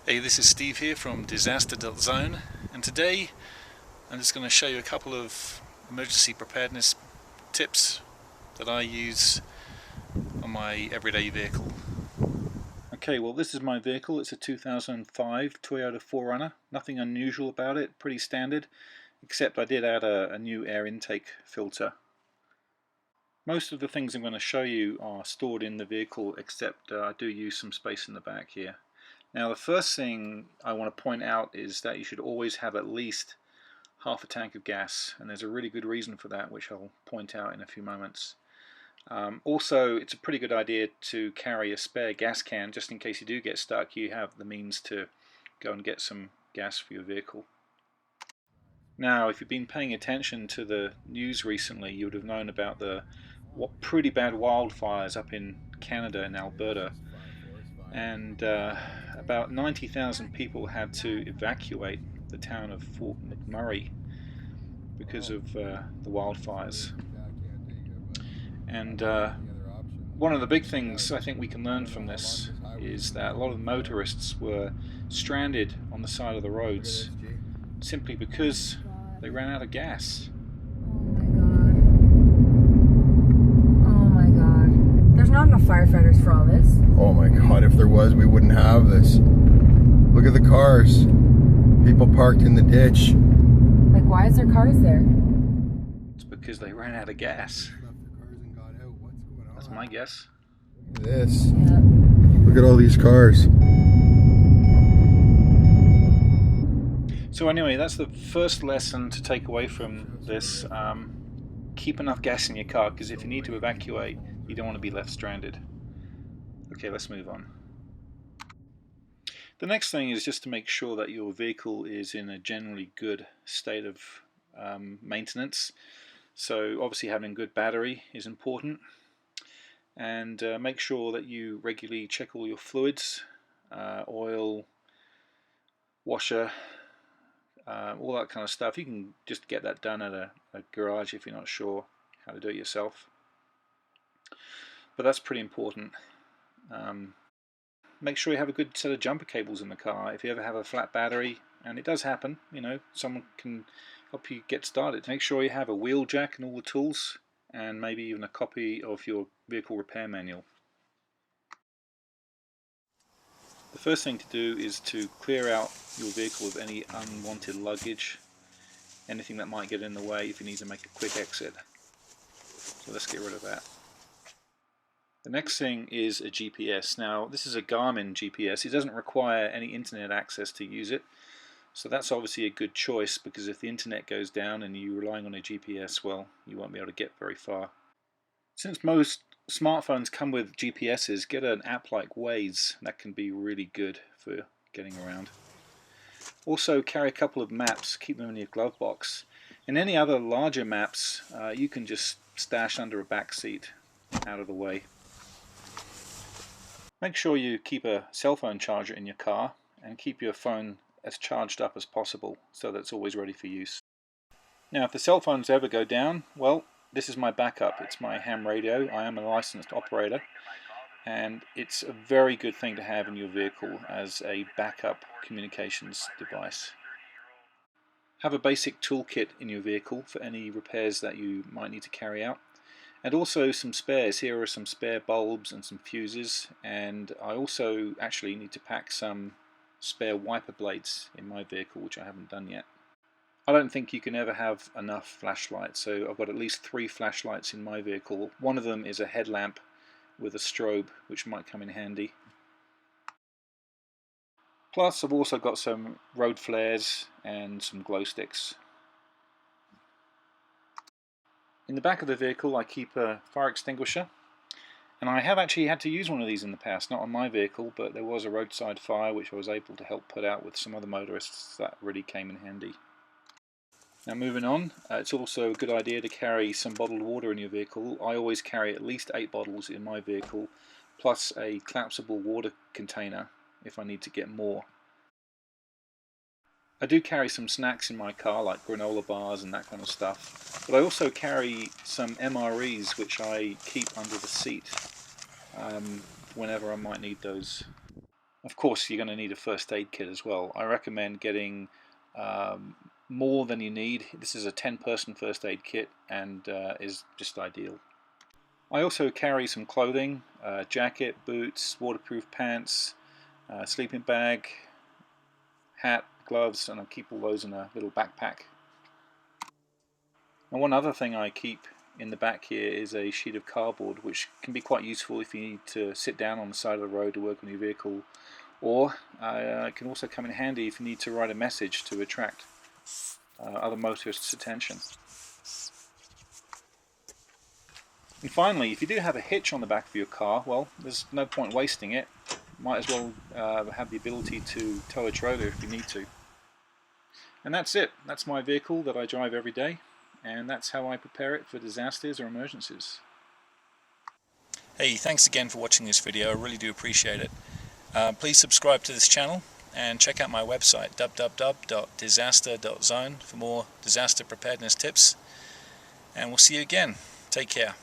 Hey, this is Steve here from Disaster.Zone, and today I'm just going to show you a couple of emergency preparedness tips that I use on my everyday vehicle. Okay, well, this is my vehicle. It's a 2005 Toyota 4Runner. Nothing unusual about it, pretty standard, except I did add a new air intake filter. Most of the things I'm going to show you are stored in the vehicle, except I do use some space in the back here. Now, the first thing I want to point out is that you should always have at least half a tank of gas, and there's a really good reason for that, which I'll point out in a few moments. Also, it's a pretty good idea to carry a spare gas can just in case you do get stuck. You have the means to go and get some gas for your vehicle. Now, if you've been paying attention to the news recently, you would have known about the pretty bad wildfires up in Canada and Alberta, and about 90,000 people had to evacuate the town of Fort McMurray because of the wildfires. And one of the big things I think we can learn from this is that a lot of motorists were stranded on the side of the roads simply because they ran out of gas. Oh my god. There's not enough firefighters for all this. Oh my god, if there was, we wouldn't have this. Look at the cars. People parked in the ditch. Like, why is there cars there? It's because they ran out of gas. That's my guess. Look at this. Yep. Look at all these cars. So anyway, that's the first lesson to take away from this. Keep enough gas in your car, because if you need to evacuate, you don't want to be left stranded. Okay, let's move on. The next thing is just to make sure that your vehicle is in a generally good state of maintenance. So obviously having a good battery is important, and make sure that you regularly check all your fluids, oil, washer, all that kind of stuff. You can just get that done at a garage if you're not sure how to do it yourself. But that's pretty important. Make sure you have a good set of jumper cables in the car. If you ever have a flat battery, and it does happen, you know, someone can help you get started. Make sure you have a wheel jack and all the tools, and maybe even a copy of your vehicle repair manual. The first thing to do is to clear out your vehicle of any unwanted luggage, anything that might get in the way if you need to make a quick exit. So let's get rid of that. The next thing is a GPS. Now, this is a Garmin GPS. It doesn't require any internet access to use it, so that's obviously a good choice, because if the internet goes down and you're relying on a GPS, well, you won't be able to get very far. Since most smartphones come with GPSs, get an app like Waze. That can be really good for getting around. Also, carry a couple of maps. Keep them in your glove box. And any other larger maps, you can just stash under a back seat, out of the way. Make sure you keep a cell phone charger in your car, and keep your phone as charged up as possible so that it's always ready for use. Now, if the cell phones ever go down, well, this is my backup. It's my ham radio. I am a licensed operator, and it's a very good thing to have in your vehicle as a backup communications device. Have a basic toolkit in your vehicle for any repairs that you might need to carry out, and also some spares. Here are some spare bulbs and some fuses, and I also actually need to pack some spare wiper blades in my vehicle, which I haven't done yet. I don't think you can ever have enough flashlights, so I've got at least 3 flashlights in my vehicle. One of them is a headlamp with a strobe, which might come in handy. Plus, I've also got some road flares and some glow sticks. In the back of the vehicle I keep a fire extinguisher, and I have actually had to use one of these in the past, not on my vehicle, but there was a roadside fire which I was able to help put out with some other motorists. That really came in handy. Now, moving on, it's also a good idea to carry some bottled water in your vehicle. I always carry at least 8 bottles in my vehicle, plus a collapsible water container if I need to get more. I do carry some snacks in my car, like granola bars and that kind of stuff, but I also carry some MREs which I keep under the seat whenever I might need those. Of course, you're going to need a first aid kit as well. I recommend getting more than you need. This is a 10-person first aid kit and is just ideal. I also carry some clothing, jacket, boots, waterproof pants, sleeping bag, hat, gloves, and I keep all those in a little backpack. And one other thing I keep in the back here is a sheet of cardboard, which can be quite useful if you need to sit down on the side of the road to work on your vehicle, or it can also come in handy if you need to write a message to attract other motorists' attention. And finally, if you do have a hitch on the back of your car, well, there's no point wasting it. Might as well have the ability to tow a trailer if you need to. And that's it. That's my vehicle that I drive every day, and that's how I prepare it for disasters or emergencies. Hey, thanks again for watching this video. I really do appreciate it. Please subscribe to this channel and check out my website www.disaster.zone for more disaster preparedness tips. And we'll see you again. Take care.